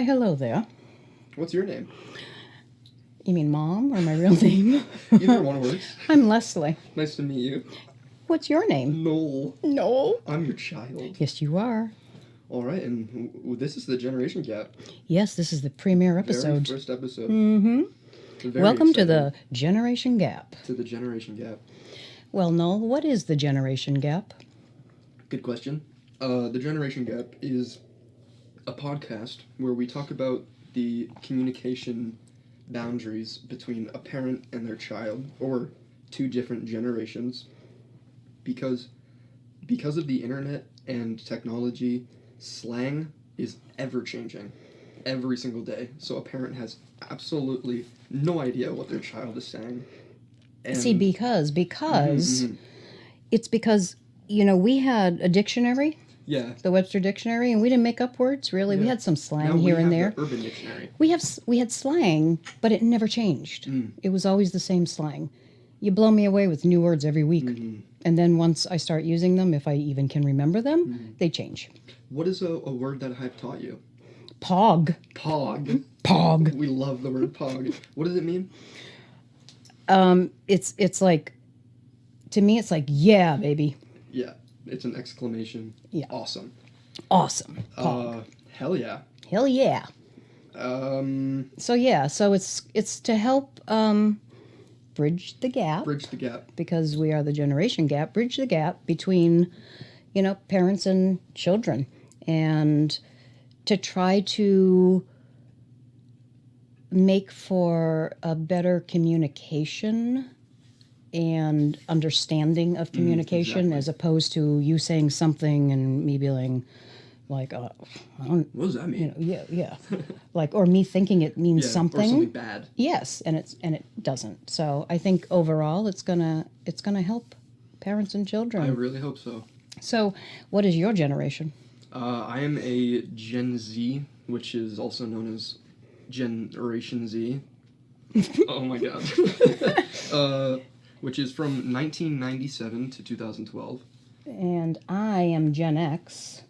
hello there. What's your name? You mean Mom or my real name? Either one works. I'm Leslie. Nice to meet you. What's your name? Noel. Noel. I'm your child. Yes, you are. All right, and this is the Generation Gap. Yes, this is the premiere episode. Very first episode. Mm-hmm. Very Welcome to exciting. the Generation Gap. To the Generation Gap. Well, Noel, what is the Generation Gap? Good question. The Generation Gap is a podcast where we talk about the communication boundaries between a parent and their child, or two different generations, because of the internet and technology, slang is ever changing every single day. So a parent has absolutely no idea what their child is saying. And See, because Mhm. it's because, we had a dictionary, Yeah. the Webster Dictionary, and we didn't make up words, really. We Yeah. had some slang Now here we and have there. the Urban Dictionary. We had slang, but it never changed. Mm. It was always the same slang. You blow me away with new words every week. Mhm. And then once I start using them, if I even can remember them, they change. What is a word that I've taught you? Pog. Pog. Pog. We love the word pog. What does it mean? It's like, to me, it's like, yeah, baby. Yeah, it's an exclamation. Yeah. Awesome. Awesome. Pog. Hell yeah. Hell yeah. So it's to help bridge the gap. Bridge the gap. Because we are the generation gap, bridge the gap between, parents and children. And to try to make for a better communication and understanding of communication, exactly. as opposed to you saying something and me being like, I don't, What does that mean? yeah. Like, or me thinking it means Yeah, something. or something bad. Yes, and it doesn't. So I think overall it's gonna help parents and children. I really hope so. So, what is your generation? I am a Gen Z, which is also known as Generation Z. Oh my god. Which is from 1997 to 2012. And I am Gen X.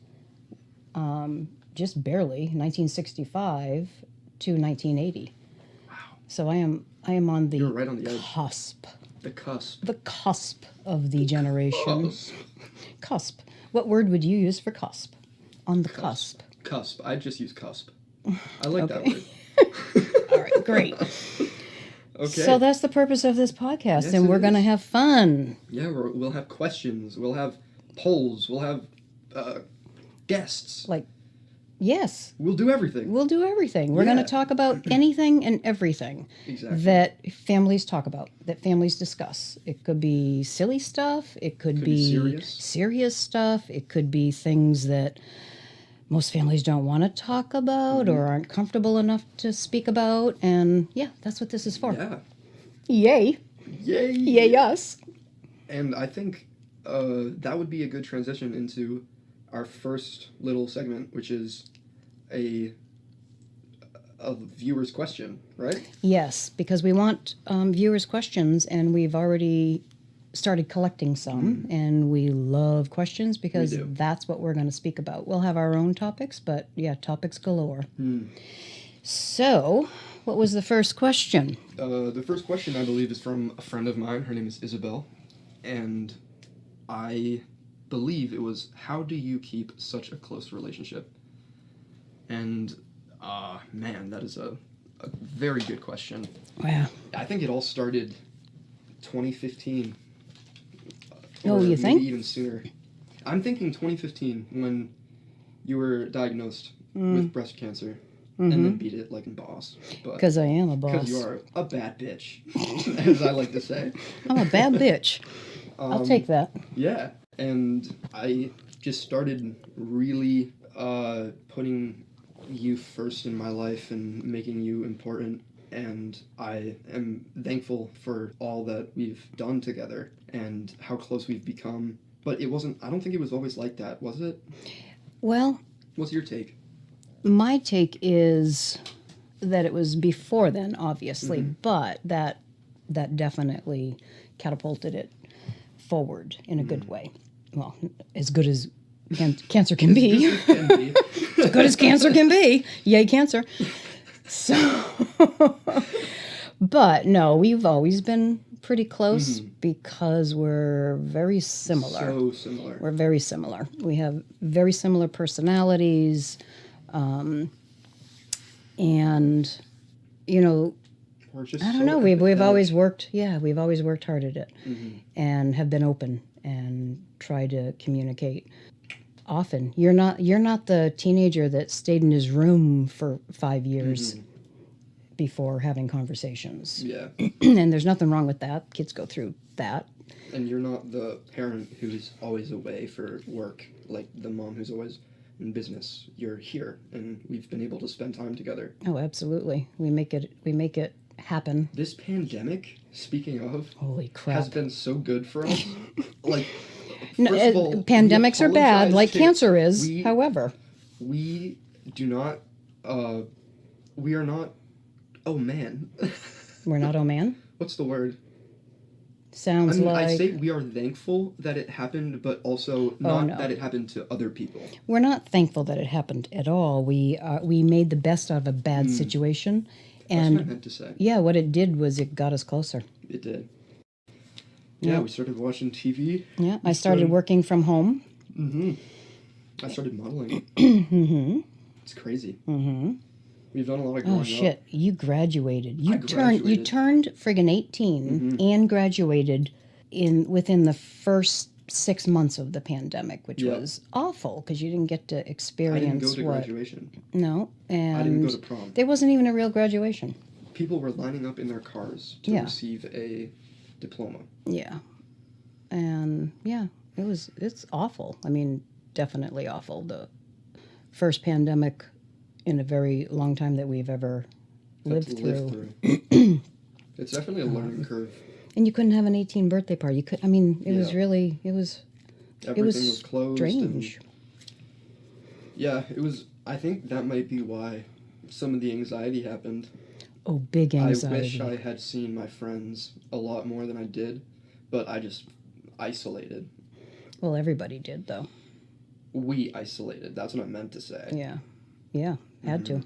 Just barely 1965 to 1980. Wow. So I am on the You're right on the edge. cusp. The cusp. The cusp of the generation. Cusp. Cusp. What word would you use for cusp? On the cusp. Cusp. I'd just use cusp. I like that Okay. word. All right, great. Okay. So that's the purpose of this podcast, Yes, and it we're going to is. have fun. Yeah, we'll have questions. We'll have polls. We'll have guests. Like, yes, We'll do everything. we'll do everything. We're going to Yeah. talk about anything and everything Exactly. that families talk about, that families discuss. It could be silly stuff. It could be be serious. stuff. It could be things that most families don't want to talk about or aren't comfortable enough to speak about. And yeah, that's what this is for. Yeah. Yay. Yay. Yay us. And I think that would be a good transition into our first little segment, which is a viewer's question, right? Yes, because we want viewers' questions, and we've already started collecting some, and we love questions because We do. that's what we're going to speak about. We'll have our own topics, but yeah, topics galore. So, what was the first question? The first question, I believe, is from a friend of mine. Her name is Isabel. And I believe it was, how do you keep such a close relationship? And, man, that is a very good question. Wow. I think it all started 2015. Oh, or you maybe think? even sooner. I'm thinking 2015 when you were diagnosed with breast cancer and then beat it like a boss. Because I am a boss. Because you are a bad bitch, as I like to say. I'm a bad bitch. I'll take that. Yeah, and I just started really putting you first in my life and making you important. And I am thankful for all that we've done together and how close we've become. But it wasn't, I don't think it was always like that, was it? Well, What's your take? my take is that it was before then, obviously, but that definitely catapulted it forward in a good way. Well, as good as Cancer can be. Can be. As good as cancer can be. Yay, cancer. So, but no, we've always been pretty close because we're very similar. So similar. We're very similar. We have very similar personalities. And, you know, We're just I don't so know. We've empathetic. always worked. Yeah, we've always worked hard at it, and have been open and tried to communicate often. You're not the teenager that stayed in his room for 5 years before having conversations. Yeah. And there's nothing wrong with that. Kids go through that. And you're not the parent who's always away for work, like the mom who's always in business. You're here, and we've been able to spend time together. Oh, absolutely. We make it happen. This pandemic, speaking of, Holy crap. has been so good for us. Like, No, first of all, pandemics we are bad, apologize like to- cancer is. we- However, We do not, we are not, oh man. we're not, oh man. What's the word? Sounds like I'd say we are thankful that it happened, but also not no. that it happened to other people. we're not thankful that it happened at all. We made the best out of a bad situation, That's and what I meant to say. yeah, what it did was it got us closer. It did. Yeah. Yeah, we started watching TV. Yeah, I started working from home. I started modeling. It's crazy. We've done a lot of growing Oh shit! You graduated. You I turned. You graduated. turned friggin' 18 and graduated within the first 6 months of the pandemic, which Yep. was awful because you didn't get to I didn't experience go to what. graduation. No, and I didn't go to prom. there wasn't even a real graduation. People were lining up in their cars to Yeah. receive a diploma. Yeah, and yeah, it's awful. I mean, definitely awful. The first pandemic in a very long time that we've ever lived Had to through. live through. It's definitely a learning curve. And you couldn't have an 18 birthday party. You could. I mean, it was Yeah. really. It was Everything was closed. strange. Yeah, it was. I think that might be why some of the anxiety happened. Oh, big anxiety. I wish I had seen my friends a lot more than I did, but I just isolated. Well, everybody did though. We isolated. That's what I meant to say. Yeah, yeah, had to.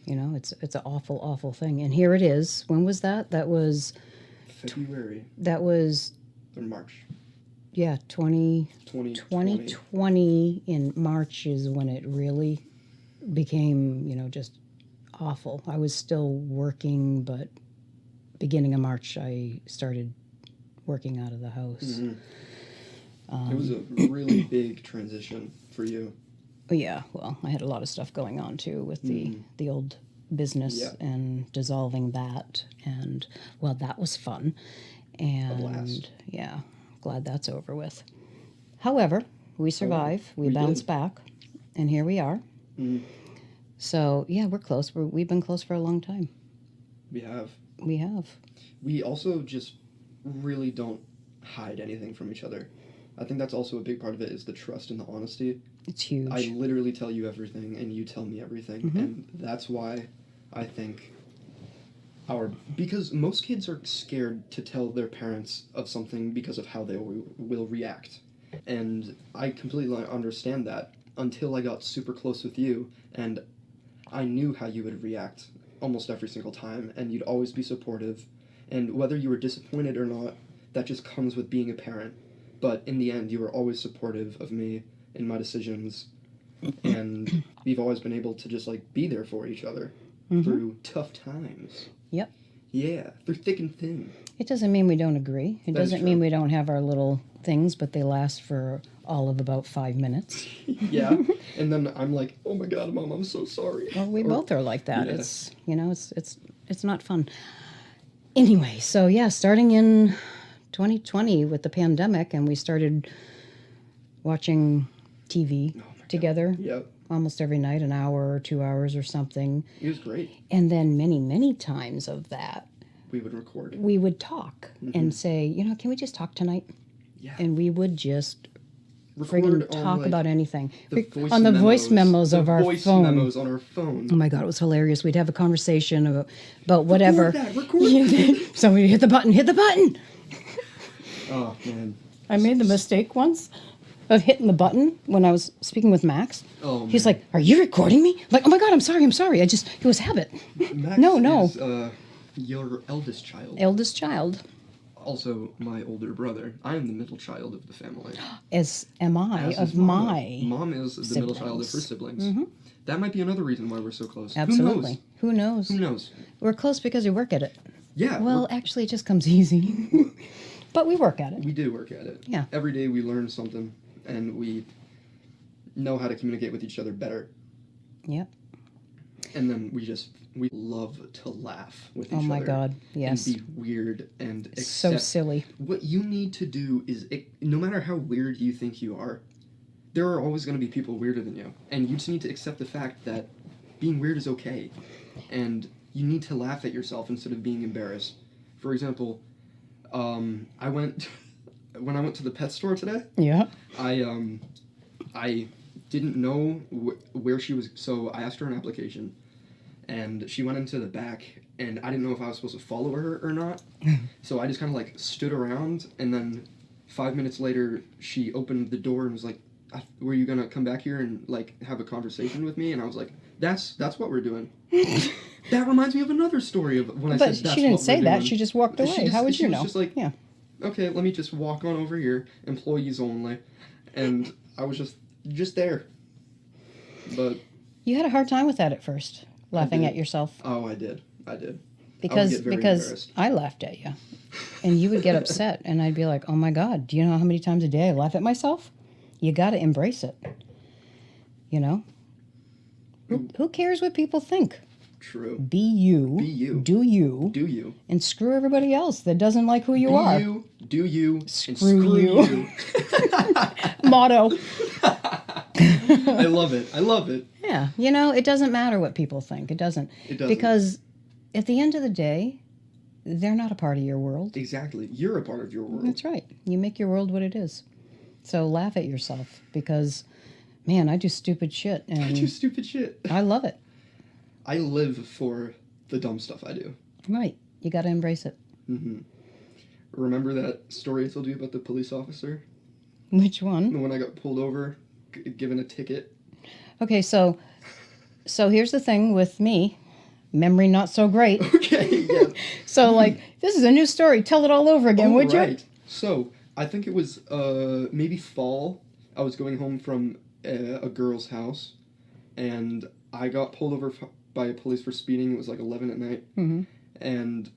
You know, it's an awful, awful thing. And here it is. When was that? That was February or March yeah, 2020. 2020 in March is when it really became, you know, just awful. I was still working, but beginning of March I started working out of the house. It was a really big transition for you. Yeah, well, I had a lot of stuff going on too with the old business Yeah. and dissolving that, and well, that was fun. And blast. yeah, glad that's over with. However, we survive. We we bounce did. back, and here we are. So yeah, we're close. We've been close for a long time. We have. We have. We also just really don't hide anything from each other. I think that's also a big part of it is the trust and the honesty. It's huge. I literally tell you everything and you tell me everything. And that's why I think because most kids are scared to tell their parents of something because of how they will react. And I completely understand that until I got super close with you and I knew how you would react almost every single time and you'd always be supportive. And whether you were disappointed or not, that just comes with being a parent. But in the end, you were always supportive of me in my decisions. And we've always been able to just, like, be there for each other through tough times. Yep. Yeah, through thick and thin. It doesn't mean we don't agree. It That is doesn't mean true. we don't have our little things, but they last for all of about 5 minutes. Yeah. And then I'm like, oh my God, Mom, I'm so sorry. Well, we Or- both are like that. yeah. It's, you know, it's not fun. Anyway, so yeah, starting in 2020 with the pandemic, and we started watching TV together Yep. almost every night, an hour or 2 hours or something. It was great. And then many times of that, We would record. we would talk and say, you know, can we just talk tonight? Yeah. And we would just Record friggin' on, talk like, about anything. the voice On the voice memos the of our voice phone. memos on our phone. Oh my God, it was hilarious. We'd have a conversation about whatever. Record that. Somebody hit the button. Oh, man. I made the mistake once of hitting the button when I was speaking with Max. Oh, He's man. like, "Are you recording me?" I'm like, "Oh my God, I'm sorry. It was habit." Max No. is your eldest child. Eldest child, Also, my older brother. I am the middle child of the family. as am I As of is Mama. my. Mom is the middle child of her siblings. siblings. That might be another reason why we're so close. Absolutely. Who knows? Who knows? We're close because we work at it. Yeah. Well, actually, it just comes easy. But we work at it. We do work at it. Yeah. Every day we learn something, and we know how to communicate with each other better. Yep. And then we love to laugh with each other. Oh my God, yes. And be weird and accept. So silly. What you need to do is, no matter how weird you think you are, there are always going to be people weirder than you. And you just need to accept the fact that being weird is okay. And you need to laugh at yourself instead of being embarrassed. For example, when I went to the pet store today, Yeah. I didn't know where she was, so I asked her an application, and she went into the back, and I didn't know if I was supposed to follow her or not, so I just kind of like stood around, and then 5 minutes later, she opened the door and was like, "Were you gonna come back here and like have a conversation with me?" And I was like, "That's what we're doing." That reminds me of another story of when I said that's what we're doing. But she didn't say that. She just walked away. How would you know? She was just like, yeah. Okay, let me just walk on over here, employees only, and I was just there. But You had a hard time with that at first, laughing did. at yourself. Oh, I did. Because I would get very because embarrassed. I laughed at you, and you would get upset, and I'd be like, "Oh my God, do you know how many times a day I laugh at myself?" You got to embrace it. You know. Who cares what people think? True. Be you. Be you. Do you. Do you? And screw everybody else that doesn't like who you are. Do you? And Screw you. Motto. I love it. Yeah, it doesn't matter what people think. It doesn't. Because at the end of the day, they're not a part of your world. Exactly. You're a part of your world. That's right. You make your world what it is. So laugh at yourself because, man, I do stupid shit. And I do stupid shit. I love it. I live for the dumb stuff I do. Right. You got to embrace it. Mm-hmm. Remember that story I told you about the police officer? Which one? When I got pulled over, given a ticket. Okay, so here's the thing with me. Memory not so great. Okay, yeah. So, this is a new story. Tell it all over again, would you? Right. So, I think it was maybe fall. I was going home from a girl's house, and I got pulled over by police for speeding. It was 11 at night. Mm-hmm. And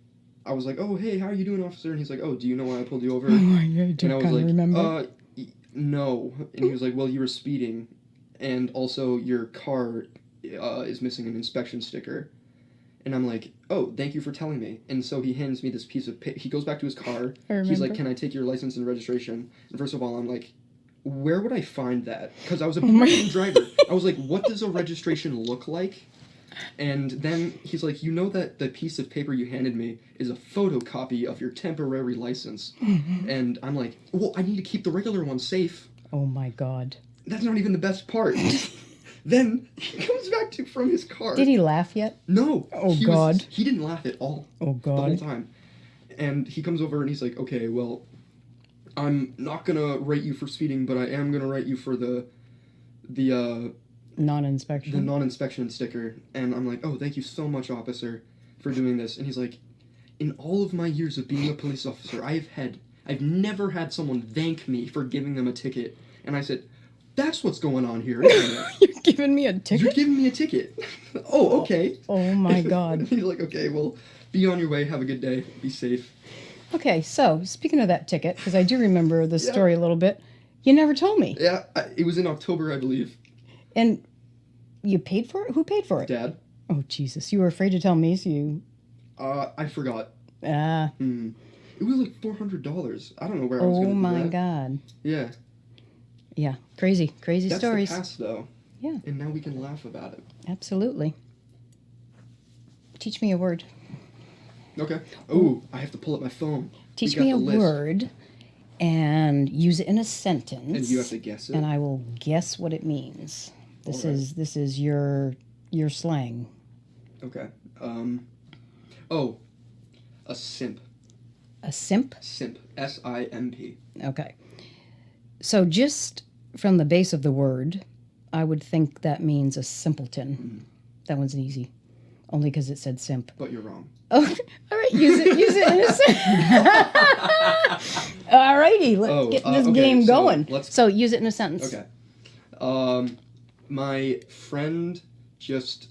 I was like, "Oh, hey, how are you doing, officer?" And he's like, "Oh, do you know why I pulled you over?" Oh, I do and I was kind of remember. No. And he was like, "Well, you were speeding, and also your car is missing an inspection sticker." And I'm like, "Oh, thank you for telling me." And so he hands me this piece of he goes back to his car. He's like, "Can I take your license and registration?" And first of all, I'm like, where would I find that? Because I was a part-time driver. I was like, what does a registration look like? And then he's like, you know that the piece of paper you handed me is a photocopy of your temporary license. And I'm like, well, I need to keep the regular one safe. Oh my God. That's not even the best part. Then he comes back from his car. Did he laugh yet? No. Oh God. He didn't laugh at all. Oh God. The whole time. And he comes over and he's like, okay, well, I'm not gonna write you for speeding, but I am gonna write you for the non-inspection. The non-inspection sticker. And I'm like, oh, thank you so much, officer, for doing this. And he's like, in all of my years of being a police officer, I've never had someone thank me for giving them a ticket. And I said, that's what's going on here, isn't it? You're giving me a ticket? You're giving me a ticket. Oh, okay. Oh my God. He's like, okay, well, be on your way. Have a good day. Be safe. Okay, so speaking of that ticket, because I do remember the story a little bit, you never told me. Yeah, it was in October, I believe. And you paid for it? Who paid for it? Dad. Oh, Jesus. You were afraid to tell me, so you... I forgot. Ah. It was like $400. I don't know where I was going to do that. Oh, my God. Yeah. Yeah, crazy stories. That's the past, though. Yeah. And now we can laugh about it. Absolutely. Teach me a word. Okay. Oh, I have to pull up my phone. Teach me a word and use it in a sentence. And you have to guess it. And I will guess what it means. This is your slang. Okay. A simp. A simp? Simp. SIMP. Okay. So just from the base of the word, I would think that means a simpleton. That one's easy. Only because it said simp. But you're wrong. Oh, all right. Use it in a sentence. All righty. Let's get this game going. So use it in a sentence. Okay. My friend just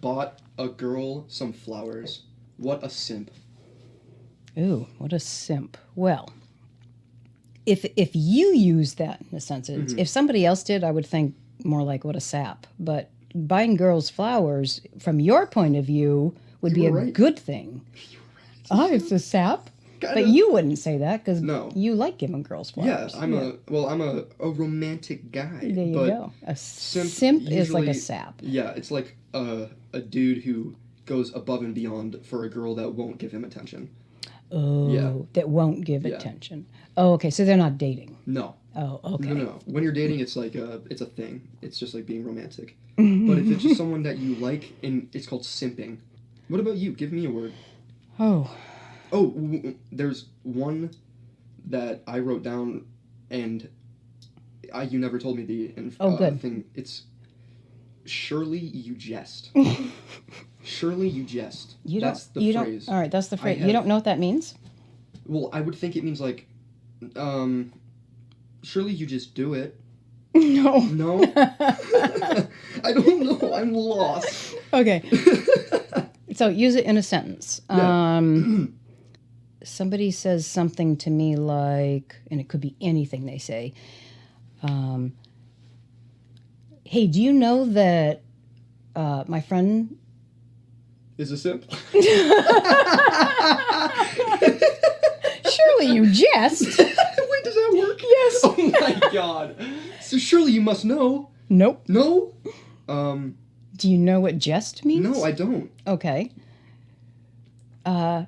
bought a girl some flowers. What a simp. Ooh, what a simp. Well, if you use that in a sentence, if somebody else did, I would think more like what a sap. But buying girls flowers, from your point of view, would be a good thing. Oh, it's a sap? But you wouldn't say that because you like giving girls flowers. Yeah, I'm a romantic guy. There you go. A simp is like a sap. Yeah, it's like a dude who goes above and beyond for a girl that won't give him attention. Oh, yeah. That won't give attention. Oh, okay. So they're not dating. No. Oh, okay. No. When you're dating, it's like it's a thing. It's just like being romantic. But if it's just someone that you like, and it's called simping. What about you? Give me a word. Oh, there's one that I wrote down, and you never told me the good thing. It's surely you jest. Surely you jest. That's the phrase. All right, that's the phrase. You don't know what that means? Well, I would think it means like, surely you just do it. No. No? I don't know. I'm lost. Okay. So use it in a sentence. Yeah. Somebody says something to me like, and it could be anything they say. Hey, do you know that my friend is a simp? Surely you jest. Wait, does that work? Yes. Oh my god. So surely you must know. Nope. No? Do you know what jest means? No, I don't. Okay. I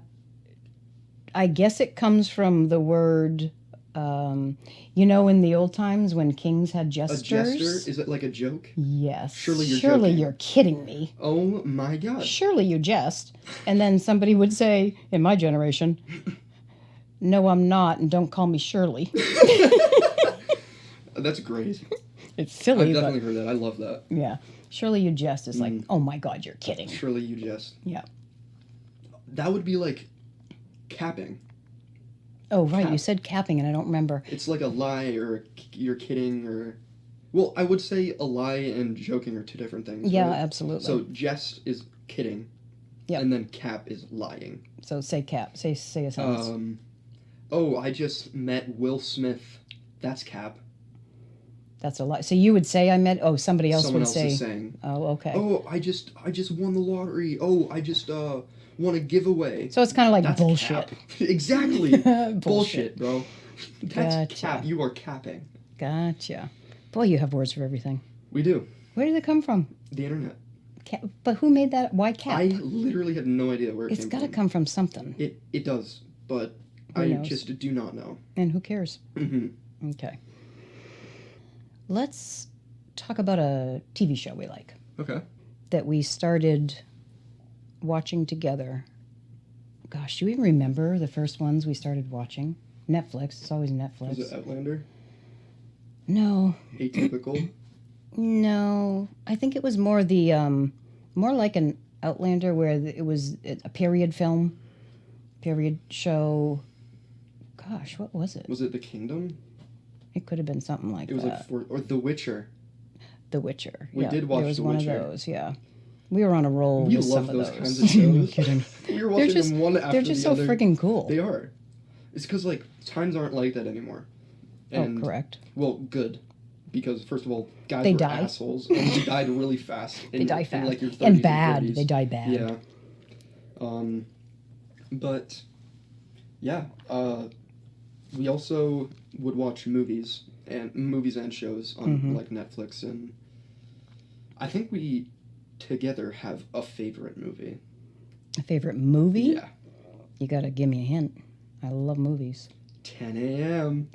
guess it comes from the word, in the old times when kings had jesters. A jester? Is it like a joke? Yes. Surely you're kidding me. Oh my god. Surely you jest. And then somebody would say, in my generation, no, I'm not, and don't call me Shirley. That's great. It's silly. I've definitely heard that. I love that. Yeah. Surely you jest is like, oh my god, you're kidding. Surely you jest. Yeah. That would be like capping. Oh, right. You said capping, and I don't remember. It's like a lie, or you're kidding, or... Well, I would say a lie and joking are two different things. Yeah, right? absolutely. So jest is kidding. Yeah. And then cap is lying. So say cap. Say a sentence. I just met Will Smith. That's cap. That's a lie. So you would say I met... Oh, somebody else Someone would else say... is saying. Oh, okay. Oh, I just won the lottery. Oh, I just won a giveaway. So it's kind of like That's bullshit. Cap. Exactly. Bullshit, bro. That's gotcha. cap. You are capping. Gotcha. Boy, you have words for everything. We do. Where did it come from? The internet. But who made that? Why cap? I literally have no idea where it came from. It's got to come from something. It does, but Who I knows? just do not know. And who cares? Mm-hmm. Okay. Let's talk about a TV show we like. Okay. That we started watching together. Gosh, do you even remember the first ones we started watching? Netflix. It's always Netflix. Was it Outlander? No. Atypical? No. I think it was more the, more like an Outlander where it was a period film, period show. Gosh, what was it? Was it The Kingdom? It could have been something like that. It was or The Witcher. The Witcher. We did watch The Witcher. There was one of those, yeah. We were on a roll with some of those. We love those kinds of shows. No kidding. We were watching them one after the other. They're just so freaking cool. They are. It's because, like, times aren't like that anymore. And, correct. Well, good. Because, first of all, guys were die. assholes. And they died really fast. They die fast. In, like, your 30s and bad. And 30s. They die bad. Yeah. But, yeah. We also would watch movies and shows on, like, Netflix. And I think we together have a favorite movie. A favorite movie? Yeah. You gotta give me a hint. I love movies. 10 a.m.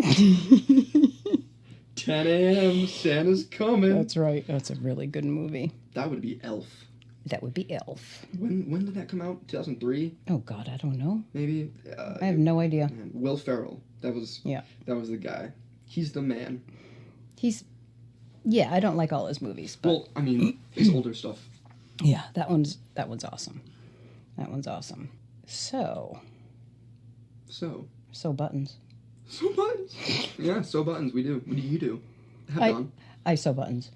10 a.m. Santa's coming. That's right. That's a really good movie. That would be Elf. That would be Elf. When did that come out? 2003? Oh God, I don't know. Maybe. I have no idea. Man, Will Ferrell. That was the guy. He's the man. He's Yeah, I don't like all his movies, but Well, I mean, his older stuff. yeah, that one's awesome. That one's awesome. So buttons. So buttons. Yeah, so buttons. We do. What do you do? Have done. I sew buttons.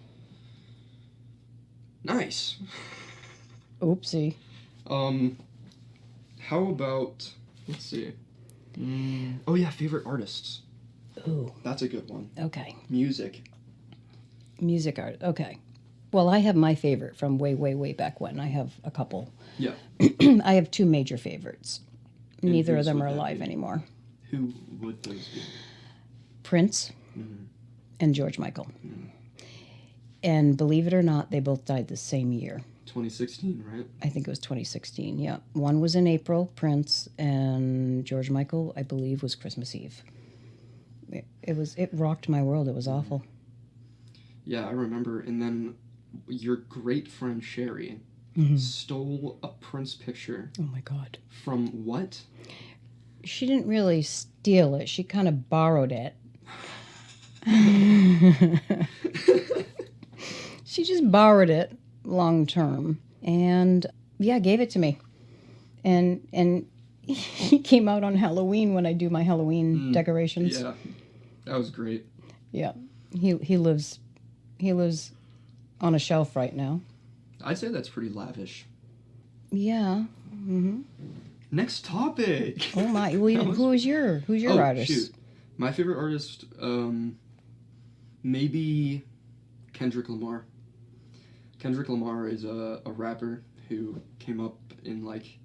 Nice. Oopsie. How about, let's see. Oh yeah, favorite artists. Ooh. That's a good one. Okay. Music art. Okay. Well, I have my favorite from way, way, way back when. I have a couple. Yeah. I have two major favorites. And Neither of whose them would are that alive be? anymore. Who would those be? Prince and George Michael. And believe it or not, they both died the same year. 2016, right? I think it was 2016, yeah. One was in April, Prince, and George Michael, I believe, was Christmas Eve. It rocked my world. It was awful. Yeah, I remember. And then your great friend Sherry stole a Prince picture. Oh my God. From what? She didn't really steal it. She kind of borrowed it. She just borrowed it long term. And yeah, gave it to me. And he came out on Halloween when I do my Halloween decorations. Yeah, that was great. Yeah. He lives on a shelf right now. I'd say that's pretty lavish. Yeah. Next topic. Oh my! Well, who's your artist? Shoot. My favorite artist, maybe Kendrick Lamar. Kendrick Lamar is a rapper who came up in like,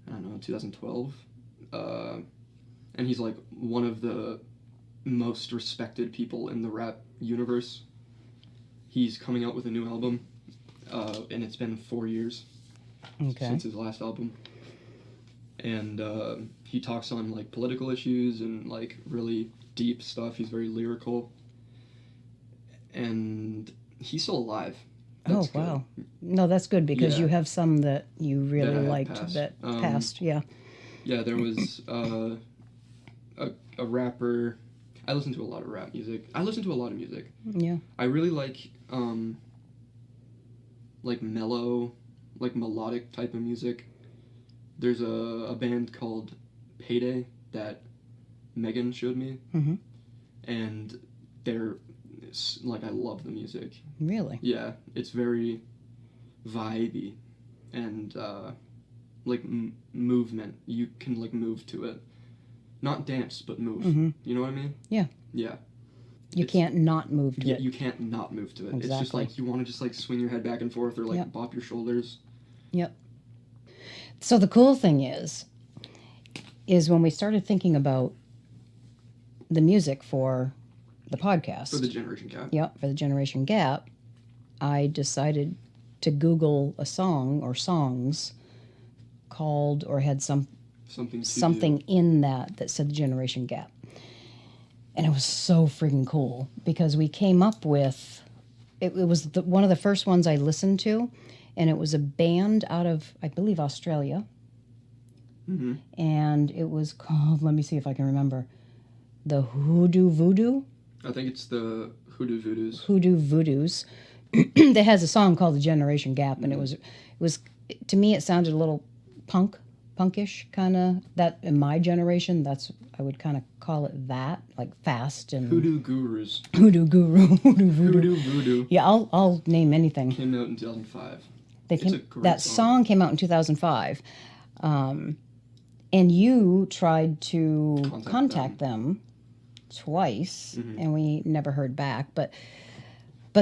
I don't know, 2012, and he's like one of the most respected people in the rap universe. He's coming out with a new album, and it's been 4 years since his last album. And he talks on like political issues and like really deep stuff. He's very lyrical, and he's still alive. That's wow! good. No, that's good because Yeah. you have some that you really That I have liked passed. that passed. Yeah. Yeah, there was a rapper. I listen to a lot of rap music. I listen to a lot of music. Yeah. I really like mellow, like melodic type of music. There's a band called Payday that Megan showed me, and they're like, I love the music. Really? Yeah, it's very vibey and like movement. You can like move to it, not dance but move. You know what I mean? Yeah. Yeah. You can't not move to Yeah, it. you can't not move to it. Exactly. It's just like you want to just like swing your head back and forth or like bop your shoulders. Yep. So the cool thing is when we started thinking about the music for the podcast. For the Generation Gap. Yep, for the Generation Gap, I decided to Google a song or songs called or had something in that said the Generation Gap. And it was so freaking cool because we came up with, it was one of the first ones I listened to, and it was a band out of, I believe, Australia. And it was called, let me see if I can remember, the Hoodoo Voodoo? I think it's the Hoodoo Voodoos. Hoodoo Voodoos. That has a song called The Generation Gap, and it was to me it sounded a little punkish kind of. That in my generation, that's I would kind of call it that, like fast and Hoodoo Gurus. Hoodoo Guru, Hoodoo Voodoo. Hoodoo Voodoo. Yeah, I'll name anything. Came out in 2005. That song came out in 2005, and you tried to contact them twice, and we never heard back. But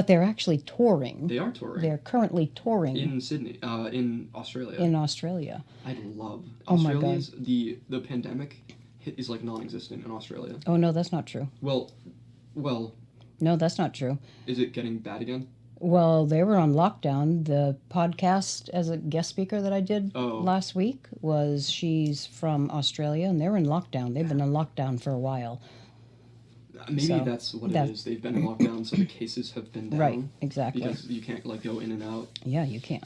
they're actually touring. They are touring. They're currently touring in Sydney, in Australia. In Australia. I love Australia's. Oh my God. The pandemic is like non-existent in Australia. Oh no, that's not true. Well. No, that's not true. Is it getting bad again? Well, they were on lockdown. The podcast as a guest speaker that I did last week she's from Australia, and they're in lockdown. They've been in lockdown for a while. Maybe that's what it is. They've been in lockdown, so the cases have been down. Right, exactly. Because you can't like go in and out. Yeah, you can't.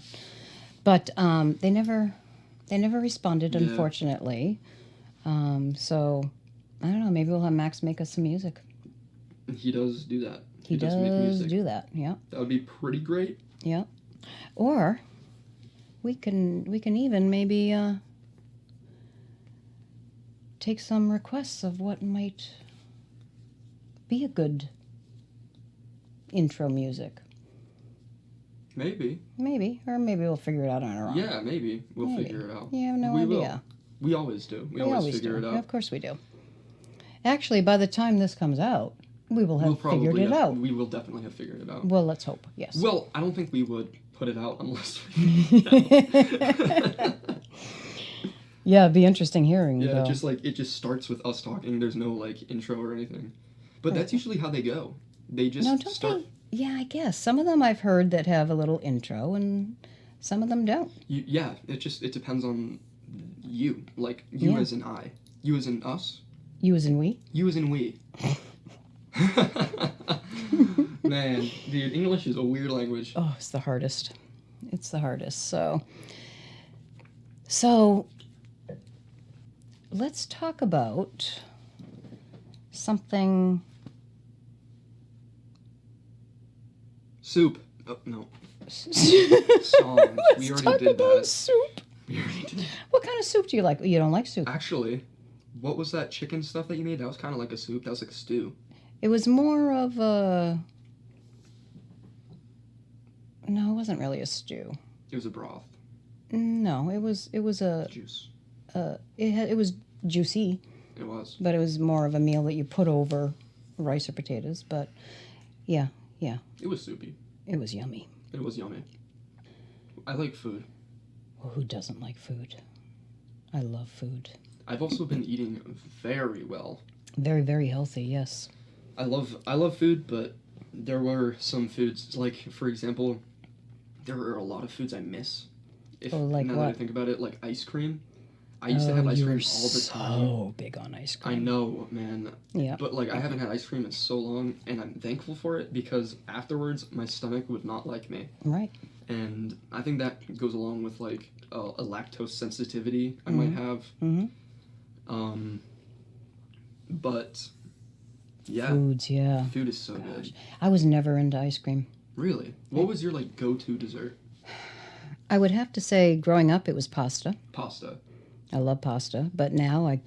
But they never responded, unfortunately. So I don't know. Maybe we'll have Max make us some music. He does do that. He does make music. do that. Yeah. That would be pretty great. Yeah. Or we can even maybe take some requests of what might be a good intro music. Maybe. Maybe. Or maybe we'll figure it out on our own. Yeah, maybe. We'll figure it out. You have no we idea. Will. We always do. We always figure do. it out. Of course we do. Actually, by the time this comes out, we will have figured it out. We will definitely have figured it out. Well, let's hope. Yes. Well, I don't think we would put it out unless we figured it out. Yeah, it'd be interesting hearing. Yeah, though. it just starts with us talking. There's no like intro or anything. But that's usually how they go. They just start. Yeah, I guess some of them I've heard that have a little intro, and some of them don't. It depends on you. Like you as in I, you as in us, you as in we, you as in we. Man, dude, English is a weird language. Oh, it's the hardest. It's the hardest. So let's talk about something. Soup. Oh, no. Songs. We already did that. Soup. We already did. What kind of soup do you like? You don't like soup. Actually, what was that chicken stuff that you made? That was kind of like a soup. That was like a stew. It was more of a... No, it wasn't really a stew. It was a broth. No, it was a... Juice. It was juicy. It was. But it was more of a meal that you put over rice or potatoes. But, yeah. It was soupy. It was yummy. It was yummy. I like food. Well, who doesn't like food? I love food. I've also been eating very well. Very, very healthy, yes. I love food, but there were some foods, like, for example, there are a lot of foods I miss. Now that I think about it, like ice cream. I used to have ice cream all the time. So big on ice cream. I know, man. Yeah. But like I haven't had ice cream in so long, and I'm thankful for it because afterwards my stomach would not like me. Right. And I think that goes along with like a lactose sensitivity I might have. Mm-hmm. But yeah. Foods, yeah. Food is so good. I was never into ice cream. Really? What was your like go-to dessert? I would have to say, growing up, it was pasta. Pasta. I love pasta, but now I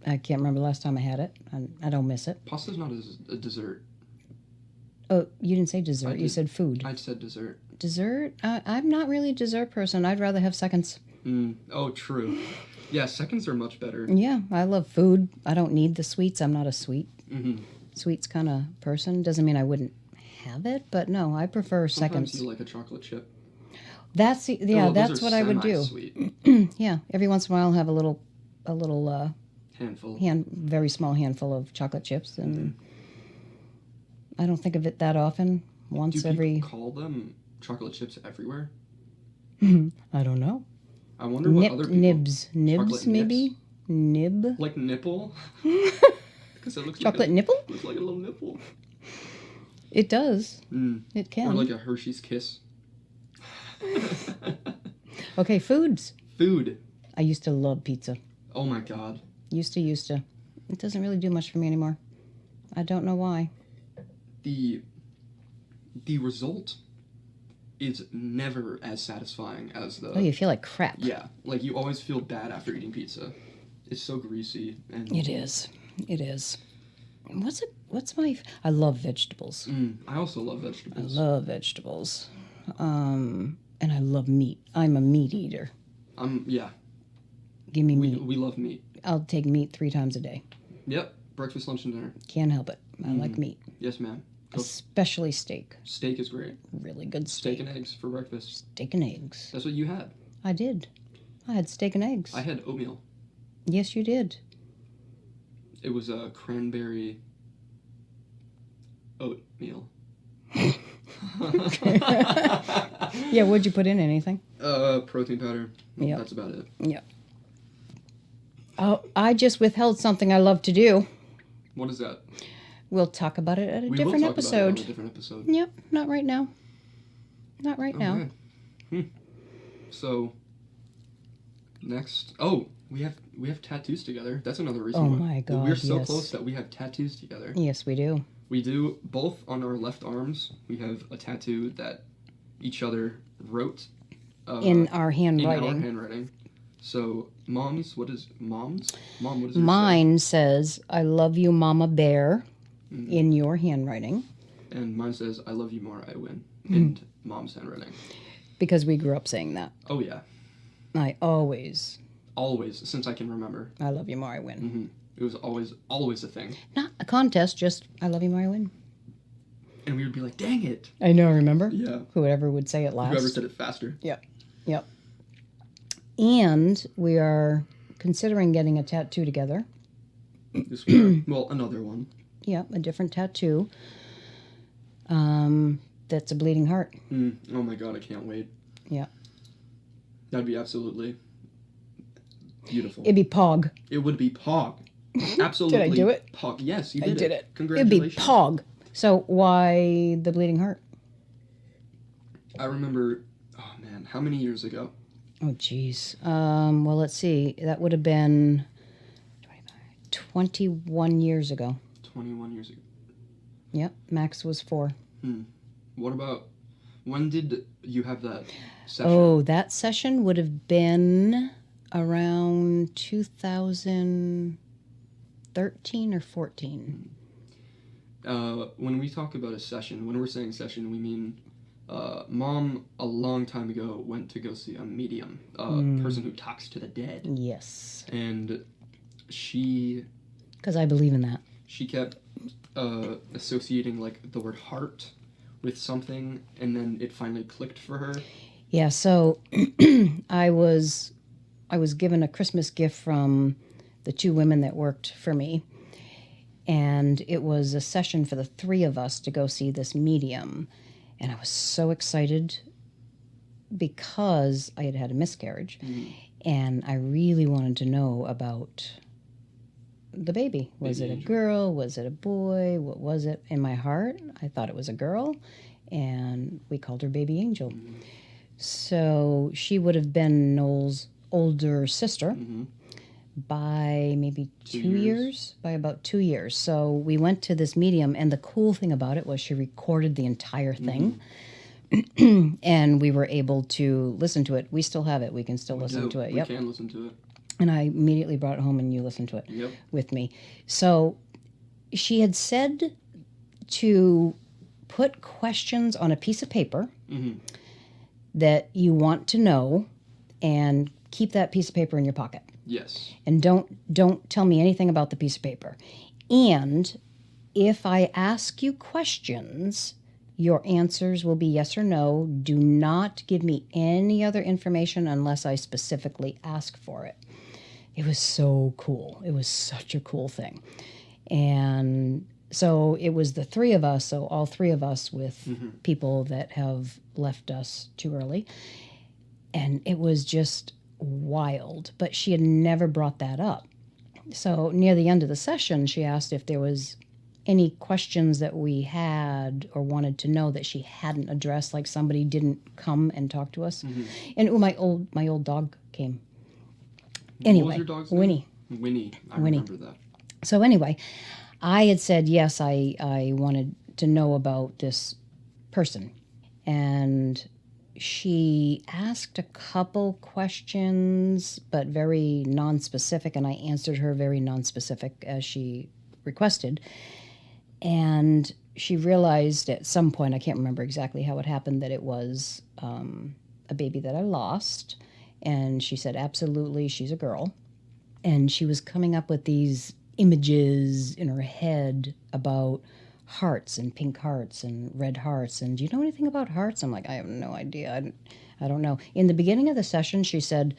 can't remember the last time I had it. I don't miss it. Pasta's not a dessert. Oh, you didn't say dessert. You said food. I said dessert. Dessert? I'm not really a dessert person. I'd rather have seconds. Oh, true. Yeah, seconds are much better. Yeah, I love food. I don't need the sweets. I'm not a Mm-hmm. sweets kind of person. Doesn't mean I wouldn't have it, but no, I prefer Sometimes seconds. you like a chocolate chip. That's that's what I would do. Yeah, every once in a while I'll have a little handful. Very small handful of chocolate chips, and I don't think of it that often. Once Do every. people call them chocolate chips everywhere? I don't know. I wonder what other people... Nibs maybe nips? nib. Like nipple? Because it looks chocolate like nipple. Looks like a little nipple. It does. It can. Or like a Hershey's Kiss. Okay, foods. Food. I used to love pizza. Oh my god. Used to. It doesn't really do much for me anymore. I don't know why. The result is never as satisfying as the... Oh, you feel like crap. Yeah. Like, you always feel bad after eating pizza. It's so greasy. And It is. What's my... I love vegetables. I also love vegetables. I love vegetables. And I love meat. I'm a meat eater. Yeah. Give me meat. We love meat. I'll take meat 3 times a day. Yep. Breakfast, lunch, and dinner. Can't help it. I like meat. Yes, ma'am. Especially steak. Steak is great. Really good steak. Steak and eggs for breakfast. Steak and eggs. That's what you had. I did. I had steak and eggs. I had oatmeal. Yes, you did. It was a cranberry oatmeal. Yeah, what'd you put in? Anything? Protein powder. Yep. That's about it. Yeah. Oh, I just withheld something I love to do. What is that? We'll talk about it at a We different will talk episode. about it on a different episode. Yep, not right now. Not right now. So, next... Oh, We have tattoos together. That's another reason Oh why. my God, We're so yes. close that we have tattoos together. Yes, we do. We do both on our left arms. We have a tattoo that each other wrote In our handwriting. In our handwriting. So, mom's, what is mom's? Mom, what does yours Mine says, I love you, Mama Bear, say? in your handwriting. And mine says, I love you more, I win, in mom's handwriting. Because we grew up saying that. Oh, yeah. I always, Since I can remember. I love you more, I win. Mm-hmm. It was always a thing. Not a contest, just I love you more, I win. And we would be like, dang it. I know, remember? Yeah. Whoever would say it last. Whoever said it faster. Yep. And we are considering getting a tattoo together. This one. Well, another one. Yep, a different tattoo. That's a bleeding heart. Oh my God, I can't wait. Yeah. That'd be absolutely beautiful. It'd be Pog. It would be Pog. Absolutely. Did I do it? Pog. Yes, you I did did it. Congratulations. It'd be Pog. So why the bleeding heart? I remember, oh man, how many years ago? Oh, geez. Well, let's see. That would have been 21 years ago. 21 years ago. Yep, Max was 4. What about, when did you have that session? Oh, that session would have been around 2013 or 14. When we talk about a session, when we're saying session, we mean Mom, a long time ago, went to go see a medium, a person who talks to the dead. Yes. And she... Because I believe in that. She kept associating, like, the word heart with something, and then it finally clicked for her. Yeah, so I was given a Christmas gift from the 2 women that worked for me. And it was a session for the 3 of us to go see this medium. And I was so excited because I had had a miscarriage. And I really wanted to know about the baby. Was it a girl? Was it a boy? What was it? In my heart, I thought it was a girl. And we called her Baby Angel. So she would have been Noel's older sister. By maybe 2 years. By about 2 years. So we went to this medium, and the cool thing about it was she recorded the entire thing. And we were able to listen to it. We still have it. We can still listen to it. We can listen to it. And I immediately brought it home, and you listened to it Yep. with me. So she had said to put questions on a piece of paper that you want to know, and keep that piece of paper in your pocket. Yes. And don't tell me anything about the piece of paper. And if I ask you questions, your answers will be yes or no. Do not give me any other information unless I specifically ask for it. It was so cool. It was such a cool thing. And so it was the 3 of us, so all 3 of us with people that have left us too early. And it was just wild, but she had never brought that up. So near the end of the session, she asked if there was any questions that we had or wanted to know that she hadn't addressed, like somebody didn't come and talk to us. And my old dog came. Anyway, what was your dog's Winnie. name? Winnie. I remember that. So anyway, I had said yes, I wanted to know about this person. And she asked a couple questions, but very nonspecific, and I answered her very nonspecific as she requested. And she realized at some point, I can't remember exactly how it happened, that it was a baby that I lost. And she said, absolutely, she's a girl. And she was coming up with these images in her head about hearts and pink hearts and red hearts. And do you know anything about hearts? I'm like, I have no idea. I don't know. In the beginning of the session, she said,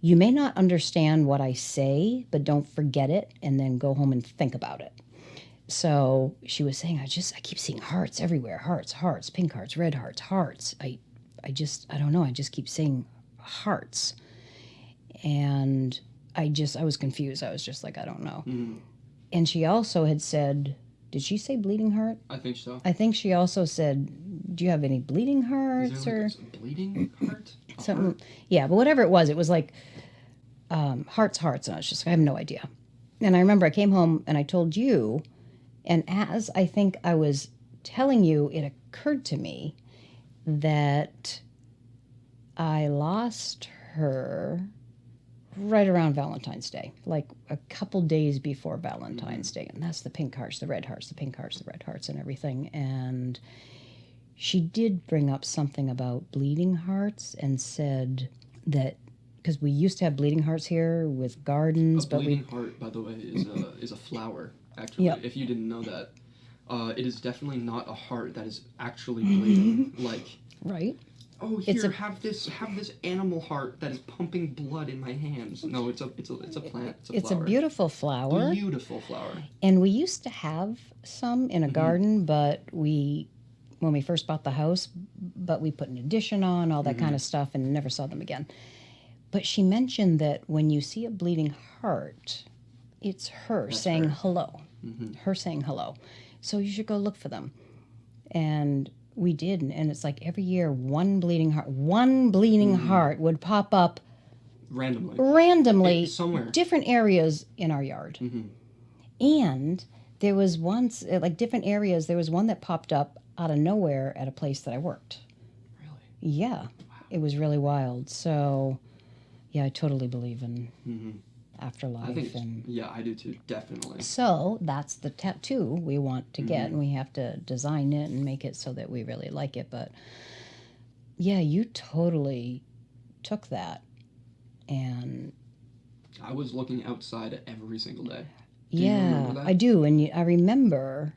you may not understand what I say, but don't forget it and then go home and think about it. So she was saying, I keep seeing hearts everywhere. Hearts, pink hearts, red hearts, hearts. I don't know. I just keep saying hearts. And I was confused. I was just like, I don't know. And she also had said, did she say bleeding heart? I think so. I think she also said, do you have any bleeding hearts? Is there like a bleeding heart? Something? Yeah, but whatever it was like hearts. And I was just, I have no idea. And I remember I came home and I told you, and as I think I was telling you, it occurred to me that I lost her right around Valentine's Day, like a couple days before Valentine's Day. And that's the pink hearts, the red hearts, the pink hearts, the red hearts, and everything. And she did bring up something about bleeding hearts and said that, because we used to have bleeding hearts here with gardens, A bleeding heart, by the way, is a flower, actually. Yep. If you didn't know that. It is definitely not a heart that is actually bleeding. Like, right? oh, here, have this animal heart that is pumping blood in my hands. No, it's a plant. It's a flower. It's a beautiful flower. Beautiful flower. And we used to have some in a garden, but when we first bought the house, but we put an addition on, all that kind of stuff, and never saw them again. But she mentioned that when you see a bleeding heart, it's her saying hello. Her saying hello. So you should go look for them. And we did, and it's like every year one bleeding heart would pop up randomly somewhere, different areas in our yard. And there was once, like different areas, there was one that popped up out of nowhere at a place that I worked. Really? Yeah. Wow. It was really wild. So yeah, I totally believe in afterlife. Yeah, I do too, definitely. So that's the tattoo we want to get, and we have to design it and make it so that we really like it. But yeah, you totally took that, and I was looking outside every single day. Yeah, I do, and I remember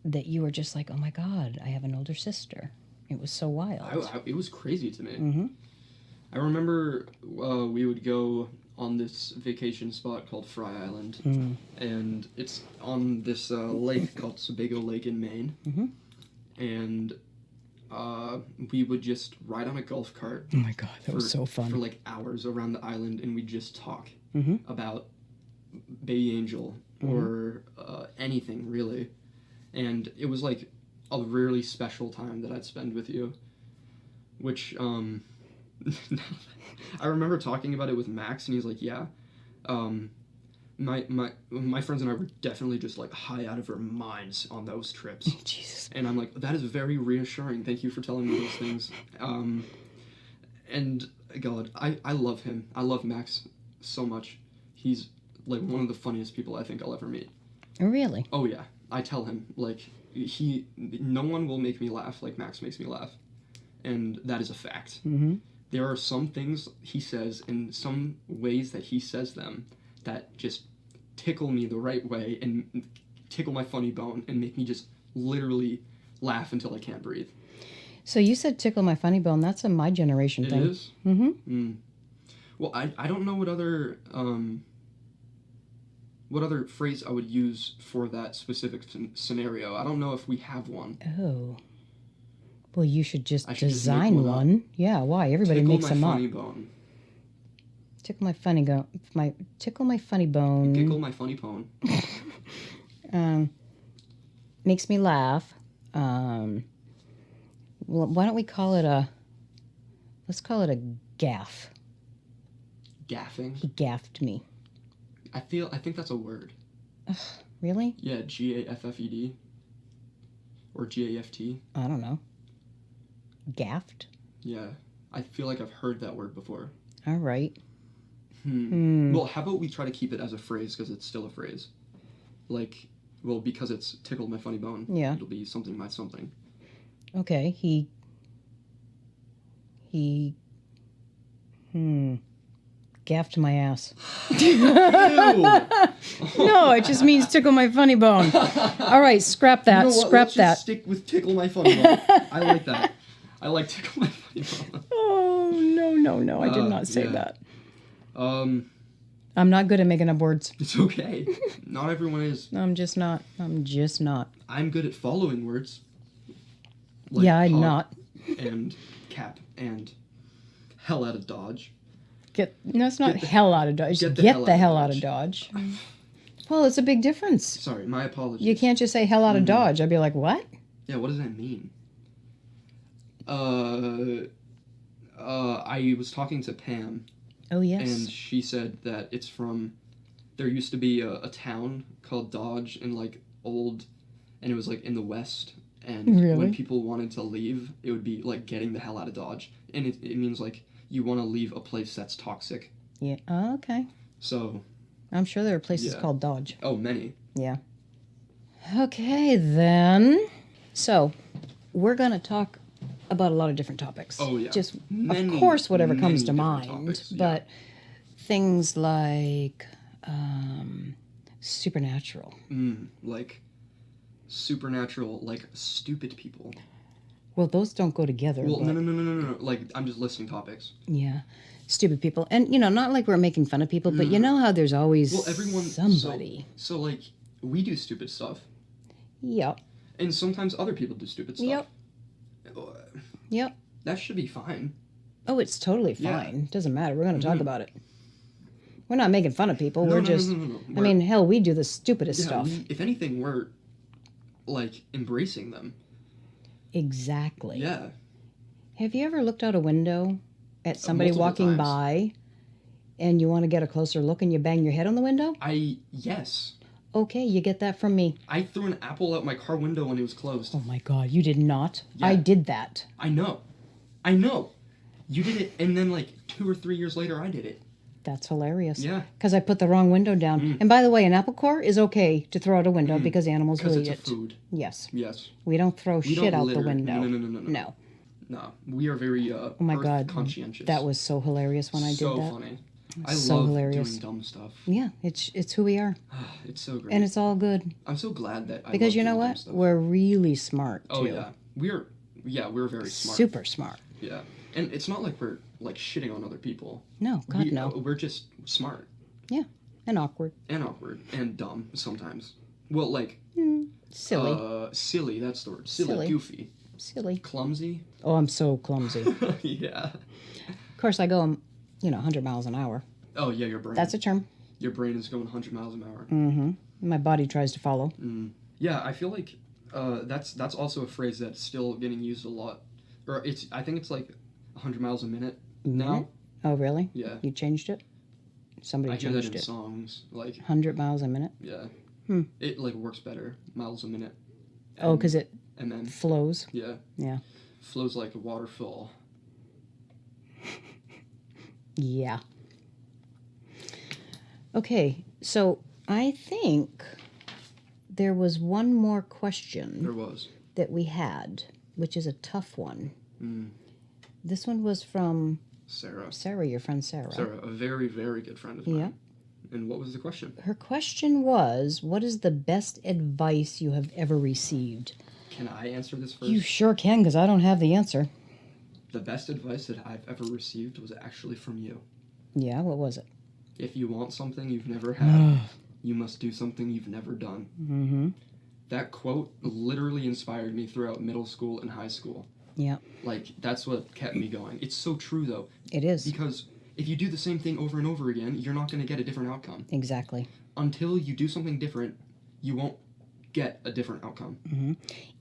that you were just like, "Oh my God, I have an older sister." It was so wild. It was crazy to me. I remember we would go on this vacation spot called Fry Island, and it's on this lake called Sebago Lake in Maine, and we would just ride on a golf cart. Oh my God, that was so fun. For like hours around the island, and we'd just talk about Baby Angel or anything really, and it was like a really special time that I'd spend with you, which I remember talking about it with Max, and he's like, yeah, my friends and I were definitely just like high out of our minds on those trips. Jesus. And I'm like, that is very reassuring. Thank you for telling me those things. And God, I love him. I love Max so much. He's like one of the funniest people I think I'll ever meet. Really? Oh yeah. I tell him, like, no one will make me laugh like Max makes me laugh. And that is a fact. There are some things he says and some ways that he says them that just tickle me the right way and tickle my funny bone and make me just literally laugh until I can't breathe. So you said tickle my funny bone. That's a my generation thing. It is? Well, I don't know what other phrase I would use for that specific scenario. I don't know if we have one. Oh. Well, you should just design one. Yeah, why? Everybody makes them up. Tickle my funny bone. Tickle my funny tickle my funny bone. Tickle my funny bone. Makes me laugh. Well, why don't we call it let's call it a gaff. Gaffing? He gaffed me. I think that's a word. Really? Yeah, Gaffed. Or Gaft. I don't know. Gaffed? Yeah. I feel like I've heard that word before. All right. Well, how about we try to keep it as a phrase because it's still a phrase. Like, well, because it's tickled my funny bone. Yeah. It'll be something my something. Okay. He gaffed my ass. No, it just means tickle my funny bone. All right, scrap that. You know what? Scrap Let's that. Just stick with tickle my funny bone. I like that. I like tickle my funny bone. Oh, no. I did not say that. I'm not good at making up words. It's okay. Not everyone is. I'm just not. I'm good at following words. Like yeah, I'm not. And cap and hell out of Dodge. It's not hell out of Dodge. Get the hell out of Dodge. Well, it's a big difference. Sorry, my apologies. You can't just say hell out of Dodge. I'd be like, what? Yeah, what does that mean? I was talking to Pam Oh, yes. And she said that it's from, there used to be a town called Dodge in like old, and it was like in the West. And Really? when people wanted to leave, it would be like getting the hell out of Dodge. And it means like you want to leave a place that's toxic. Yeah. Oh, okay. So. I'm sure there are places Yeah. called Dodge. Oh, many. Yeah. Okay, then. So, we're going to talk about a lot of different topics. Oh, yeah. Just, of course, whatever comes to mind. Topics, yeah. But things like supernatural. Like supernatural, like stupid people. Well, those don't go together. Well, but, no. Like, I'm just listing topics. Yeah. Stupid people. And, not like we're making fun of people, but you know how there's always somebody. So, like, we do stupid stuff. Yep. And sometimes other people do stupid stuff. Yep. That should be fine. Oh, it's totally fine. Yeah. Doesn't matter. We're going to talk about it. We're not making fun of people. No. I mean, hell, we do the stupidest stuff. If anything, we're, like, embracing them. Exactly. Yeah. Have you ever looked out a window at somebody walking by and you want to get a closer look and you bang your head on the window? Yes. Okay, you get that from me. I threw an apple out my car window when it was closed. Oh my God, you did not. Yeah. I did that. I know. You did it, and then like 2 or 3 years later, I did it. That's hilarious. Yeah. Because I put the wrong window down. And by the way, an apple core is okay to throw out a window because animals will eat Because it. it's a food. Yes. Yes. We don't throw shit out the window. No. No. We are very Oh my God, conscientious. that was so hilarious when I did that. So funny. I So love hilarious. doing dumb stuff. Yeah, it's who we are. It's so great. And it's all good. I'm so glad that Because you know love doing what? dumb stuff. We're really smart, too. Oh, yeah. We're very smart. Super smart. Yeah. And it's not like we're, like, shitting on other people. No, God, no. We're just smart. Yeah, and awkward. And awkward. And dumb, sometimes. Well, like... Silly. Silly, that's the word. Silly. Goofy. Silly. Clumsy. Oh, I'm so clumsy. Yeah. Of course, I go, 100 miles an hour. Oh, yeah, your brain. That's a term. Your brain is going 100 miles an hour. Mm-hmm. My body tries to follow. Yeah, I feel like that's also a phrase that's still getting used a lot. Or I think it's like 100 miles a minute now. Oh, really? Yeah. You changed it? Somebody I hear changed that in it. songs. Like 100 miles a minute? Yeah. It like works better. Miles a minute. Oh, because it and then flows? Yeah. Yeah. Flows like a waterfall. Yeah. Okay, so I think there was one more question There was. that we had, which is a tough one. Mm. This one was from Sarah, your friend Sarah. Sarah, a very, very good friend of mine. Yeah. And what was the question? Her question was, what is the best advice you have ever received? Can I answer this first? You sure can, because I don't have the answer. The best advice that I've ever received was actually from you. Yeah, what was it? If you want something you've never had, you must do something you've never done. Mm-hmm. That quote literally inspired me throughout middle school and high school. Yeah. Like, that's what kept me going. It's so true, though. It is. Because if you do the same thing over and over again, you're not going to get a different outcome. Exactly. Until you do something different, you won't get a different outcome. Mm-hmm.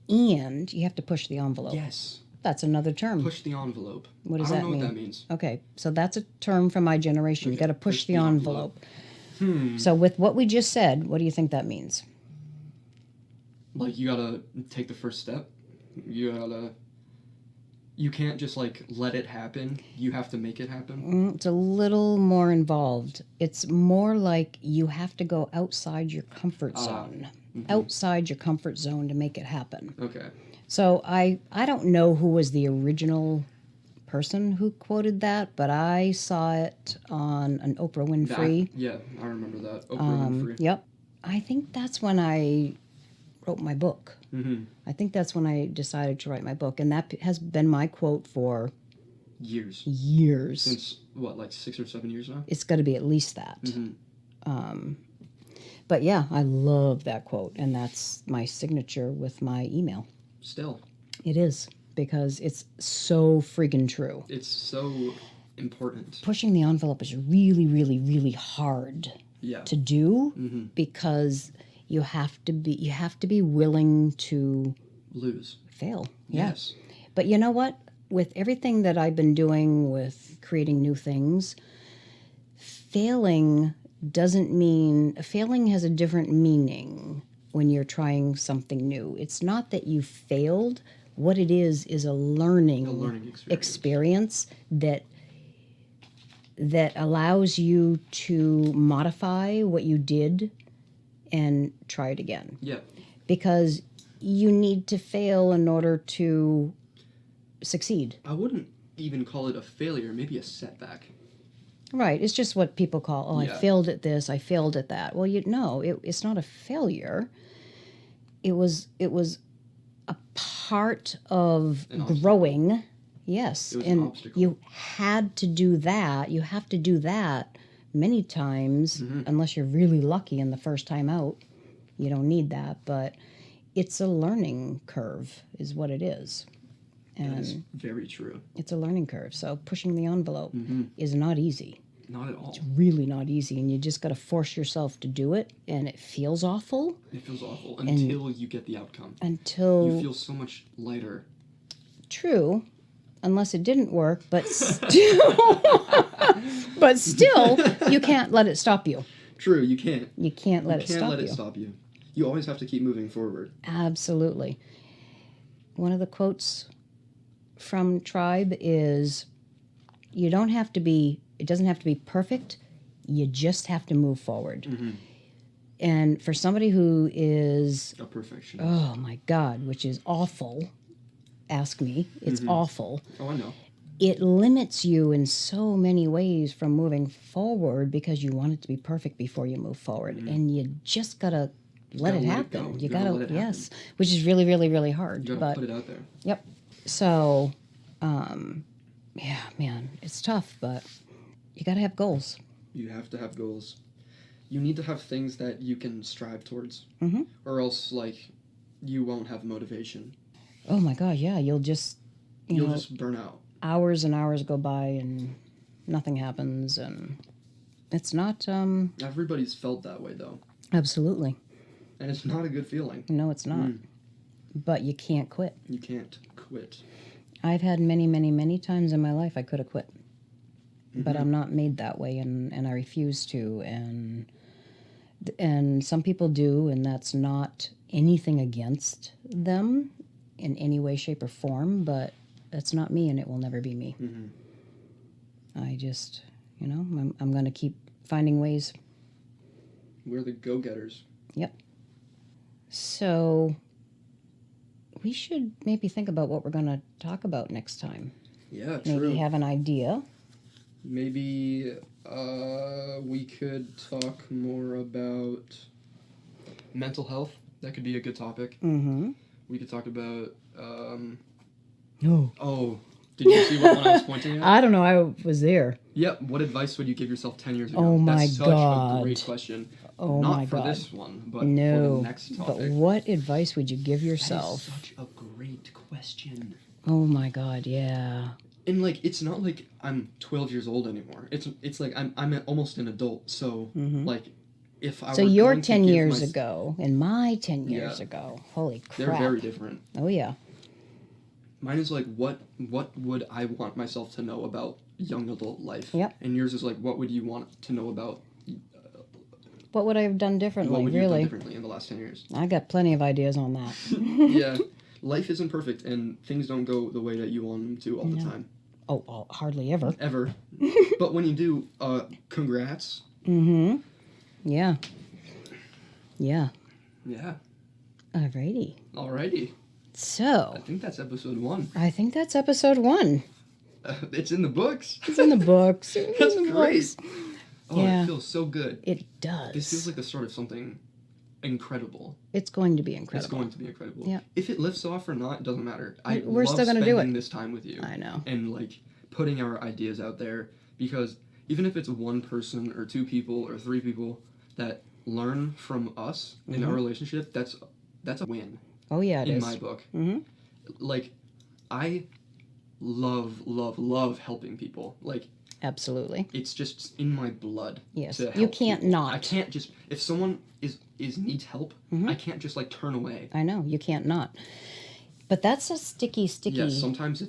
And you have to push the envelope. Yes. That's another term. Push the envelope. What does that mean? I don't know what that means. Okay, so that's a term from my generation. Okay, You got to push the envelope. So with what we just said, what do you think that means? Like, you gotta take the first step. You can't just, like, let it happen. You have to make it happen. It's a little more involved. It's more like you have to go outside your comfort zone. Outside your comfort zone to make it happen. Okay. So I don't know who was the original person who quoted that, but I saw it on an Oprah Winfrey. Yeah, I remember that. Oprah Winfrey. Yep. I think that's when I wrote my book. Mm-hmm. I think that's when I decided to write my book, and that has been my quote for years. Since, what, like 6 or 7 years now? It's got to be at least that. Mm-hmm. But yeah, I love that quote, and that's my signature with my email. Still. It is, because it's so friggin' true. It's so important. Pushing the envelope is really, really, really hard to do because you have to be willing to lose. Fail. Yeah. Yes. But you know what? With everything that I've been doing with creating new things, failing failing has a different meaning when you're trying something new. It's not that you failed. What it is a learning experience that allows you to modify what you did and try it again. Yeah. Because you need to fail in order to succeed. I wouldn't even call it a failure, maybe a setback. Right. It's just what people call, Yeah. I failed at this, I failed at that. Well, it's not a failure. It was a part of growing. Yes. It was and an obstacle. You had to do that. You have to do that many times, unless you're really lucky and the first time out. You don't need that, but it's a learning curve is what it is. And that is very true. It's a learning curve. So pushing the envelope is not easy. Not at all. It's really not easy, and you just got to force yourself to do it, and it feels awful. It feels awful until you get the outcome. Until you feel so much lighter. True, unless it didn't work, but still, you can't let it stop you. True, you can't. You can't let it stop you. You always have to keep moving forward. Absolutely. One of the quotes from Tribe is, it doesn't have to be perfect, you just have to move forward. And for somebody who is a perfectionist, oh my God, which is awful, ask me, it's awful. Oh, I know. It limits you in so many ways from moving forward because you want it to be perfect before you move forward. And you just gotta let it happen. You gotta let it happen. Which is really, really, really hard. You gotta put it out there. Yep. So, yeah, man, it's tough, but you gotta have goals. You have to have goals. You need to have things that you can strive towards, or else, like, you won't have motivation. Oh my God, yeah, you'll just burn out. Hours and hours go by and nothing happens, and it's not. Everybody's felt that way, though. Absolutely. And it's not a good feeling. No, it's not. But you can't quit. You can't quit. I've had many, many, many times in my life I could have quit. But I'm not made that way, and I refuse to. And some people do, and that's not anything against them in any way, shape, or form, but that's not me, and it will never be me. I just, I'm going to keep finding ways. We're the go-getters. Yep. So we should maybe think about what we're going to talk about next time. Yeah, true. Maybe have an idea. Maybe we could talk more about mental health. That could be a good topic. We could talk about... Oh, did you see what one I was pointing at? I don't know. I was there. Yep. What advice would you give yourself 10 years ago? Oh, my That's such God. a great question. Oh, Not my for God. this one, but No, for the next topic. but what advice would you give yourself? That is such a great question. Oh, my God, yeah. And, like, it's not like I'm 12 years old anymore. It's like I'm almost an adult. So, like, if I So were your going to 10 give years ago and my 10 years Yeah. ago, holy crap. They're very different. Oh, yeah. Mine is like, what would I want myself to know about young adult life? Yep. And yours is like, what would you want to know about? What would I have done differently, What would you have really? done differently in the last 10 years? I got plenty of ideas on that. Yeah. Life isn't perfect, and things don't go the way that you want them to all the time. Oh, hardly ever. Ever. But when you do, congrats. Yeah. Yeah. Yeah. Alrighty. I So, think that's episode 1. I think that's episode 1. It's in the books. It's in the books. That's great. Oh, Yeah. it feels so good. It does. This feels like the start of something incredible. It's going to be incredible. It's going to be incredible. Yeah. If it lifts off or not, it doesn't matter. We're still gonna do it. Spending this time with you. I know. And, like, putting our ideas out there, because even if it's one person or 2 people or 3 people that learn from us in our relationship, that's a win. Oh, yeah, it is. In my book. Like, I love helping people. Like, Absolutely. it's just in my blood. Yes. To help You can't people. not. I can't just, if someone needs help, I can't just, like, turn away. I know. You can't not. But that's a sticky Yeah, sometimes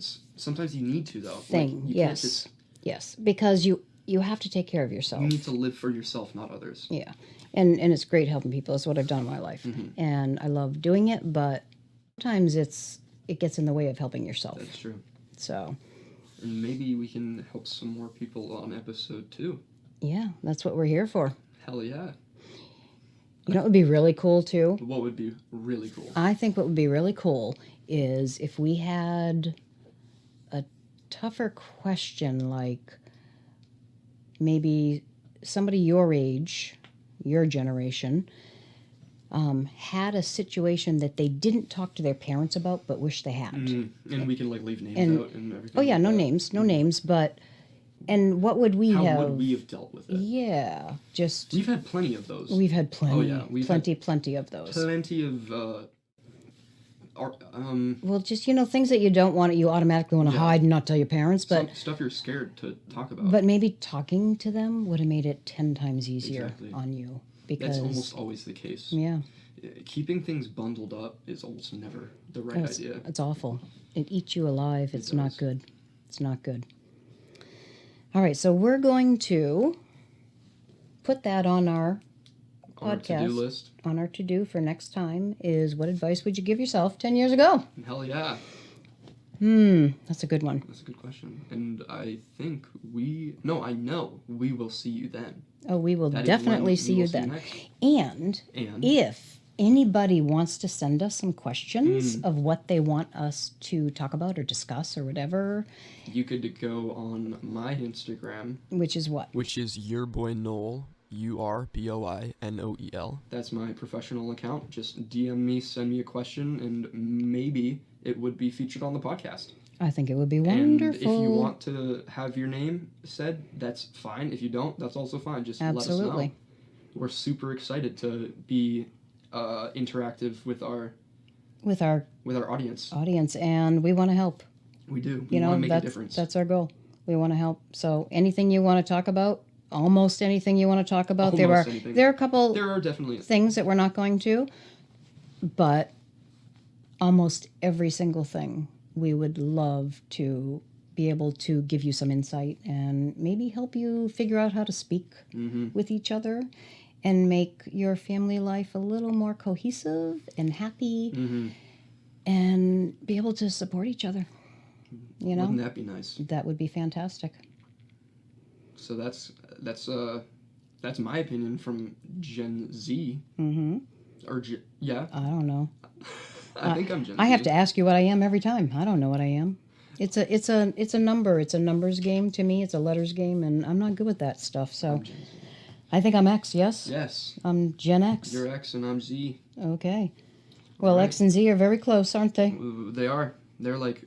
you need to, though. thing. Like, you Yes. can't just, Yes. Because you have to take care of yourself. You need to live for yourself, not others. Yeah. And it's great helping people. That's what I've done in my life. And I love doing it, but sometimes it gets in the way of helping yourself. That's true. So. And maybe we can help some more people on episode 2. Yeah, that's what we're here for. Hell yeah. You know what would be really cool, too? What would be really cool? I think what would be really cool is if we had a tougher question, like maybe somebody your age, your generation, had a situation that they didn't talk to their parents about but wish they had. And we can like leave names out and everything. Oh yeah, like no that. no names, but and what would we How have? would we have dealt with it? Yeah, just We've had plenty of those. we've had plenty. Oh, yeah, we've plenty of those. Plenty of Well, just things that you don't want, you automatically want to Yeah. hide and not tell your parents, but some stuff you're scared to talk about. but maybe talking to them would have made it 10 times easier Exactly. on you because That's almost always the case. yeah, Keeping things bundled up is almost never the right idea. it's awful. It eats you alive. It's not does. good. It's not good. All right, so we're going to put that on our On our podcast. to-do list. On our to-do for next time is what advice would you give yourself 10 years ago? Hell yeah. That's a good one. That's a good question. And I think I know we will see you then. Oh, we will That is definitely when see we you will then. next. And if anybody wants to send us some questions of what they want us to talk about or discuss or whatever, You could go on my Instagram. which is what? Which is your boy Noel, URBOINOEL. That's my professional account. Just DM me, send me a question, and maybe it would be featured on the podcast. I think it would be And wonderful. if you want to have your name said, that's fine. If you don't, that's also fine. Just let us know. Absolutely. We're super excited to be interactive with our audience. audience, and we want to help. We do. We want to make a difference. That's our goal. We want to help. So anything you want to talk about, almost anything you want to talk about, Almost anything. there are a couple There are definitely things that we're not going to, but almost every single thing we would love to be able to give you some insight and maybe help you figure out how to speak with each other and make your family life a little more cohesive and happy and be able to support each other. Wouldn't that be nice? That would be fantastic. So that's my opinion from Gen Z. Or yeah, I don't know. I think I'm Gen Z. I have to ask you what I am every time. I don't know what I am. It's a number. It's a numbers game to me. It's a letters game, and I'm not good with that stuff. So Gen Z. I think I'm X. Yes. Yes. I'm Gen X. You're X and I'm Z. Okay. Well, Right. X and Z are very close, aren't they? They are. They're like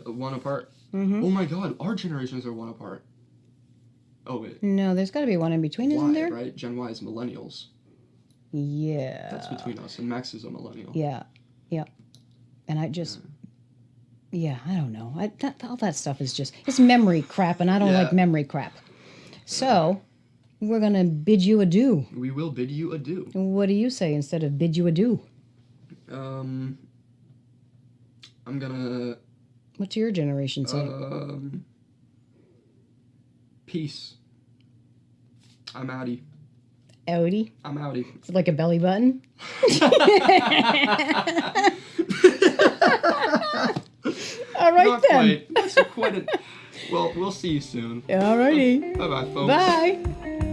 one apart. Oh my God, our generations are one apart. Oh wait. No, there's got to be one in between, isn't Y, there? right? Gen Y is millennials. Yeah. That's between us, and Max is a millennial. Yeah. Yeah. And I just. Yeah, I don't know. All that stuff is it's memory crap, and I don't Yeah. like memory crap. So, we're going to bid you adieu. We will bid you adieu. What do you say instead of bid you adieu? I'm gonna. What's your generation say? Peace. I'm outie. Outie? I'm outie. It's like a belly button? All right, Not then. quite. That's quite a. Well, we'll see you soon. All righty. Bye bye, folks. Bye.